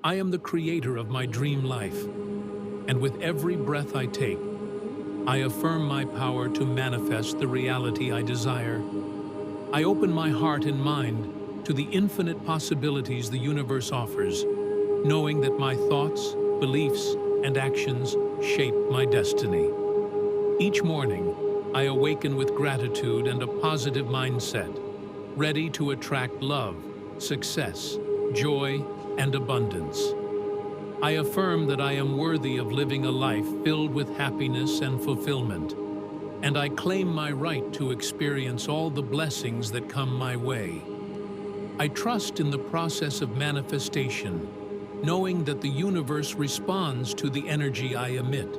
I am the creator of my dream life, and with every breath I take, I affirm my power to manifest the reality I desire. I open my heart and mind to the infinite possibilities the universe offers, knowing that my thoughts, beliefs, and actions shape my destiny. Each morning, I awaken with gratitude and a positive mindset, ready to attract love, success, joy, and abundance. I affirm that I am worthy of living a life filled with happiness and fulfillment, and I claim my right to experience all the blessings that come my way. I trust in the process of manifestation, knowing that the universe responds to the energy I emit,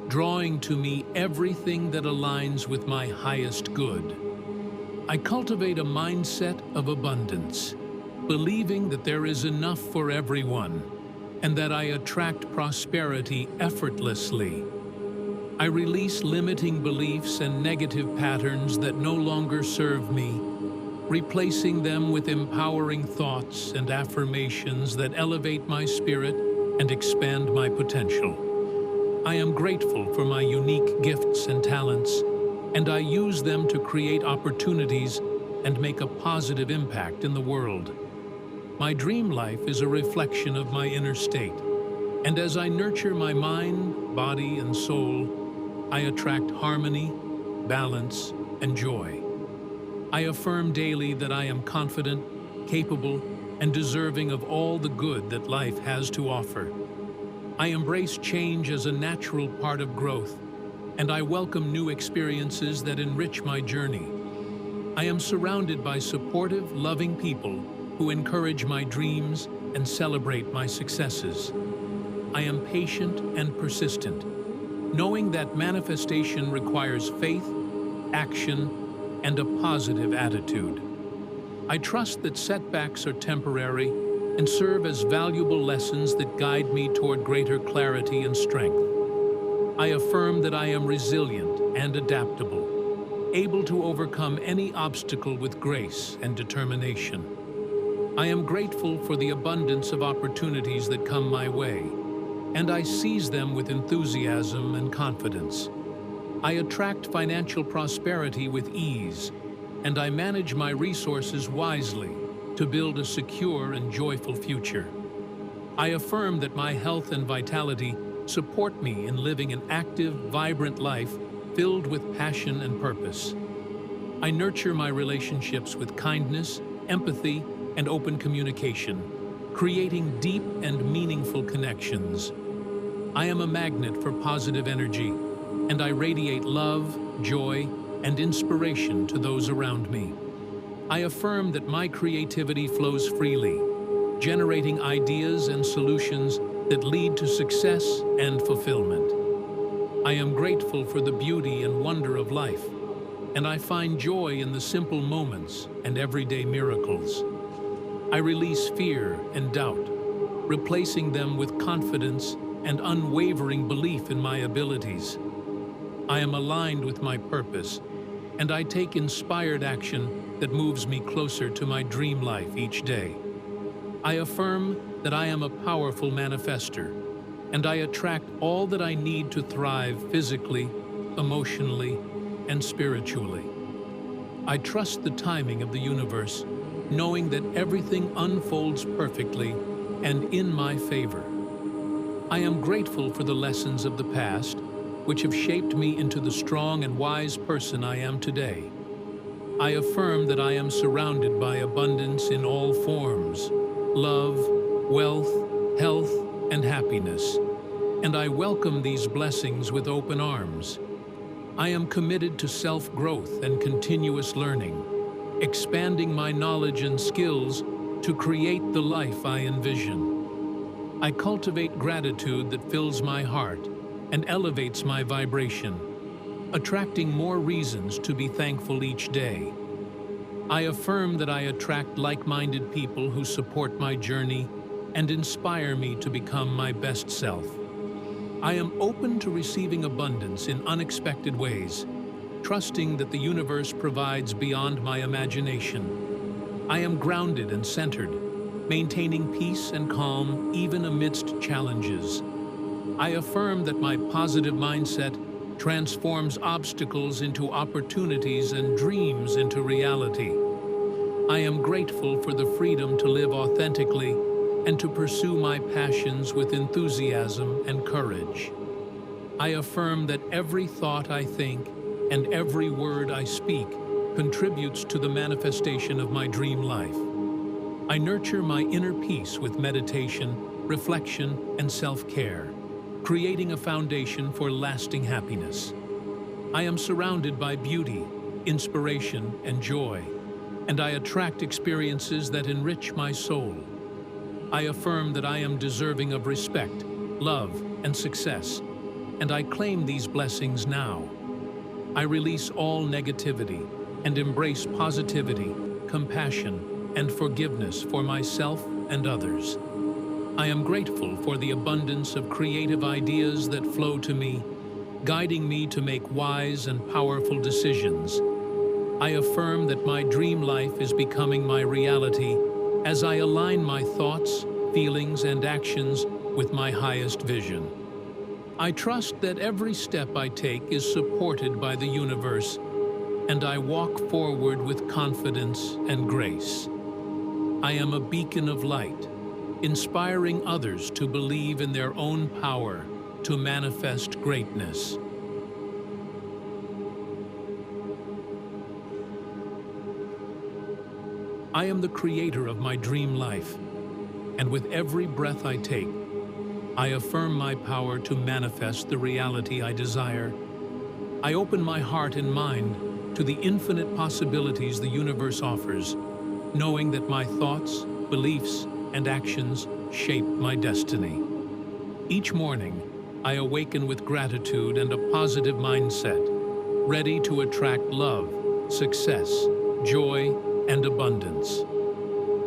drawing to me everything that aligns with my highest good. I cultivate a mindset of abundance, believing that there is enough for everyone, and that I attract prosperity effortlessly. I release limiting beliefs and negative patterns that no longer serve me, replacing them with empowering thoughts and affirmations that elevate my spirit and expand my potential. I am grateful for my unique gifts and talents, and I use them to create opportunities and make a positive impact in the world. My dream life is a reflection of my inner state, and as I nurture my mind, body, and soul, I attract harmony, balance, and joy. I affirm daily that I am confident, capable, and deserving of all the good that life has to offer. I embrace change as a natural part of growth, and I welcome new experiences that enrich my journey. I am surrounded by supportive, loving people who encourage my dreams and celebrate my successes. I am patient and persistent, knowing that manifestation requires faith, action, and a positive attitude. I trust that setbacks are temporary and serve as valuable lessons that guide me toward greater clarity and strength. I affirm that I am resilient and adaptable, able to overcome any obstacle with grace and determination. I am grateful for the abundance of opportunities that come my way, and I seize them with enthusiasm and confidence. I attract financial prosperity with ease, and I manage my resources wisely to build a secure and joyful future. I affirm that my health and vitality support me in living an active, vibrant life filled with passion and purpose. I nurture my relationships with kindness, empathy, and open communication, creating deep and meaningful connections. I am a magnet for positive energy, and I radiate love, joy, and inspiration to those around me. I affirm that my creativity flows freely, generating ideas and solutions that lead to success and fulfillment. I am grateful for the beauty and wonder of life, and I find joy in the simple moments and everyday miracles. I release fear and doubt, replacing them with confidence and unwavering belief in my abilities. I am aligned with my purpose, and I take inspired action that moves me closer to my dream life each day. I affirm that I am a powerful manifester, and I attract all that I need to thrive physically, emotionally, and spiritually. I trust the timing of the universe, knowing that everything unfolds perfectly and in my favor. I am grateful for the lessons of the past, which have shaped me into the strong and wise person I am today. I affirm that I am surrounded by abundance in all forms: love, wealth, health, and happiness, and I welcome these blessings with open arms. I am committed to self-growth and continuous learning, expanding my knowledge and skills to create the life I envision. I cultivate gratitude that fills my heart and elevates my vibration, attracting more reasons to be thankful each day. I affirm that I attract like-minded people who support my journey and inspire me to become my best self. I am open to receiving abundance in unexpected ways, trusting that the universe provides beyond my imagination. I am grounded and centered, maintaining peace and calm even amidst challenges. I affirm that my positive mindset transforms obstacles into opportunities and dreams into reality. I am grateful for the freedom to live authentically and to pursue my passions with enthusiasm and courage. I affirm that every thought I think and every word I speak contributes to the manifestation of my dream life. I nurture my inner peace with meditation, reflection, and self-care, creating a foundation for lasting happiness. I am surrounded by beauty, inspiration, and joy, and I attract experiences that enrich my soul. I affirm that I am deserving of respect, love, and success, and I claim these blessings now. I release all negativity and embrace positivity, compassion, and forgiveness for myself and others. I am grateful for the abundance of creative ideas that flow to me, guiding me to make wise and powerful decisions. I affirm that my dream life is becoming my reality as I align my thoughts, feelings, and actions with my highest vision. I trust that every step I take is supported by the universe, and I walk forward with confidence and grace. I am a beacon of light, inspiring others to believe in their own power to manifest greatness. I am the creator of my dream life, and with every breath I take, I affirm my power to manifest the reality I desire. I open my heart and mind to the infinite possibilities the universe offers, knowing that my thoughts, beliefs, and actions shape my destiny. Each morning, I awaken with gratitude and a positive mindset, ready to attract love, success, joy, and abundance.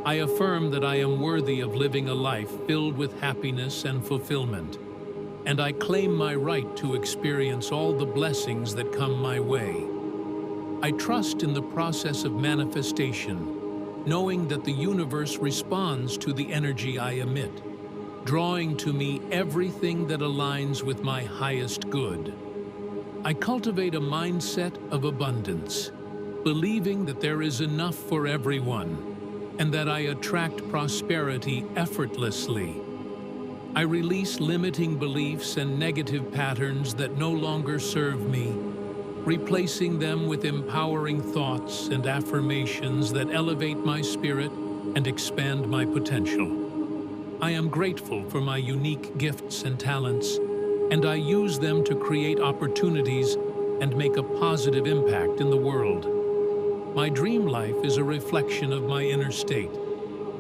I affirm that I am worthy of living a life filled with happiness and fulfillment, and I claim my right to experience all the blessings that come my way. I trust in the process of manifestation, knowing that the universe responds to the energy I emit, drawing to me everything that aligns with my highest good. I cultivate a mindset of abundance, believing that there is enough for everyone, and that I attract prosperity effortlessly. I release limiting beliefs and negative patterns that no longer serve me, replacing them with empowering thoughts and affirmations that elevate my spirit and expand my potential. I am grateful for my unique gifts and talents, and I use them to create opportunities and make a positive impact in the world. My dream life is a reflection of my inner state,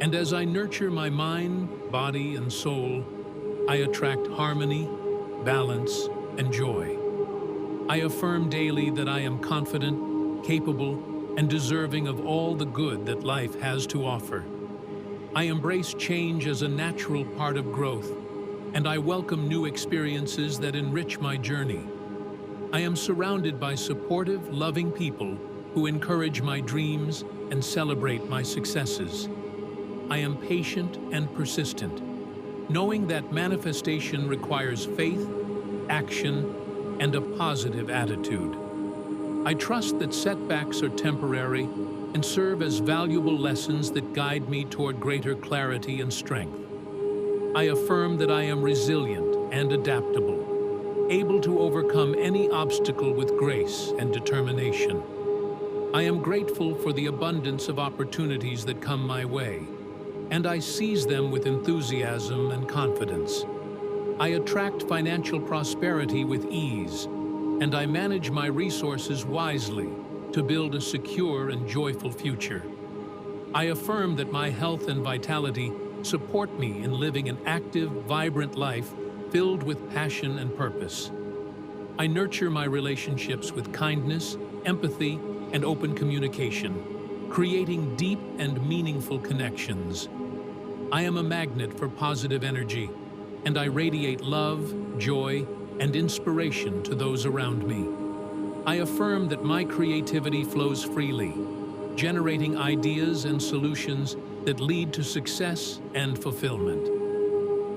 and as I nurture my mind, body, and soul, I attract harmony, balance, and joy. I affirm daily that I am confident, capable, and deserving of all the good that life has to offer. I embrace change as a natural part of growth, and I welcome new experiences that enrich my journey. I am surrounded by supportive, loving people who encourage my dreams and celebrate my successes. I am patient and persistent, knowing that manifestation requires faith, action, and a positive attitude. I trust that setbacks are temporary and serve as valuable lessons that guide me toward greater clarity and strength. I affirm that I am resilient and adaptable, able to overcome any obstacle with grace and determination. I am grateful for the abundance of opportunities that come my way, and I seize them with enthusiasm and confidence. I attract financial prosperity with ease, and I manage my resources wisely to build a secure and joyful future. I affirm that my health and vitality support me in living an active, vibrant life filled with passion and purpose. I nurture my relationships with kindness, empathy, and open communication, creating deep and meaningful connections. I am a magnet for positive energy, and I radiate love, joy, and inspiration to those around me. I affirm that my creativity flows freely, generating ideas and solutions that lead to success and fulfillment.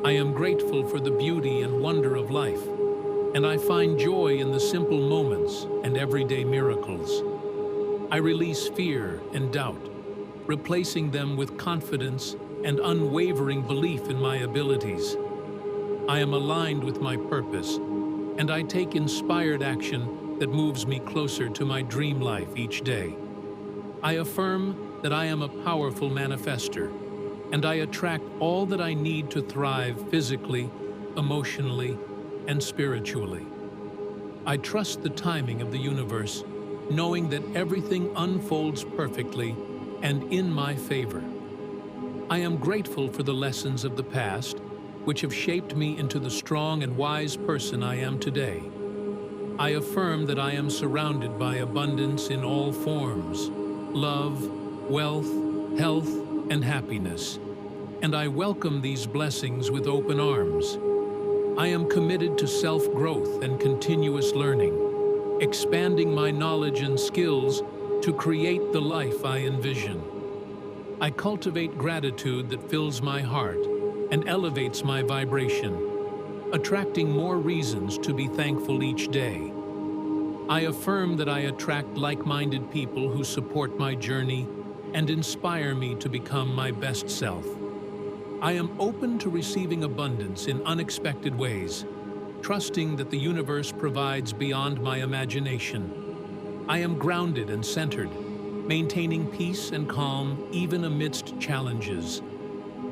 I am grateful for the beauty and wonder of life, and I find joy in the simple moments and everyday miracles. I release fear and doubt, replacing them with confidence and unwavering belief in my abilities. I am aligned with my purpose, and I take inspired action that moves me closer to my dream life each day. I affirm that I am a powerful manifester, and I attract all that I need to thrive physically, emotionally, and spiritually. I trust the timing of the universe, knowing that everything unfolds perfectly and in my favor. I am grateful for the lessons of the past, which have shaped me into the strong and wise person I am today. I affirm that I am surrounded by abundance in all forms: love, wealth, health, and happiness, and I welcome these blessings with open arms. I am committed to self-growth and continuous learning, expanding my knowledge and skills to create the life I envision. I cultivate gratitude that fills my heart and elevates my vibration, attracting more reasons to be thankful each day. I affirm that I attract like-minded people who support my journey and inspire me to become my best self. I am open to receiving abundance in unexpected ways, trusting that the universe provides beyond my imagination. I am grounded and centered, maintaining peace and calm even amidst challenges.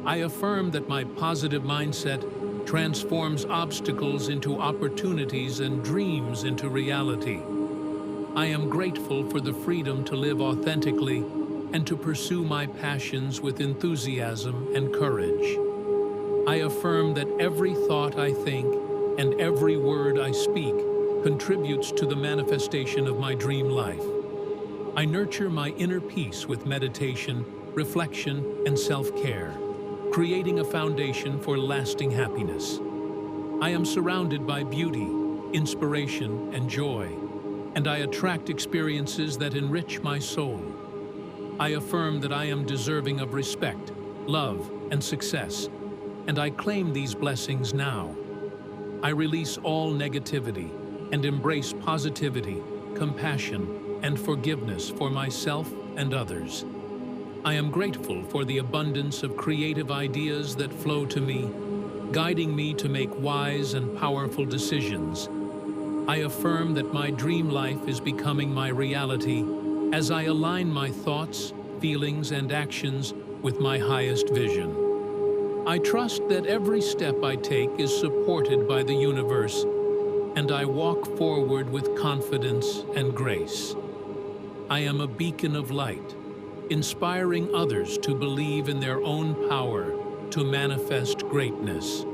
I affirm that my positive mindset transforms obstacles into opportunities and dreams into reality. I am grateful for the freedom to live authentically and to pursue my passions with enthusiasm and courage. I affirm that every thought I think and every word I speak contributes to the manifestation of my dream life. I nurture my inner peace with meditation, reflection, and self-care, creating a foundation for lasting happiness. I am surrounded by beauty, inspiration, and joy, and I attract experiences that enrich my soul. I affirm that I am deserving of respect, love, and success, and I claim these blessings now. I release all negativity and embrace positivity, compassion, and forgiveness for myself and others. I am grateful for the abundance of creative ideas that flow to me, guiding me to make wise and powerful decisions. I affirm that my dream life is becoming my reality as I align my thoughts, feelings, and actions with my highest vision. I trust that every step I take is supported by the universe, and I walk forward with confidence and grace. I am a beacon of light, inspiring others to believe in their own power to manifest greatness.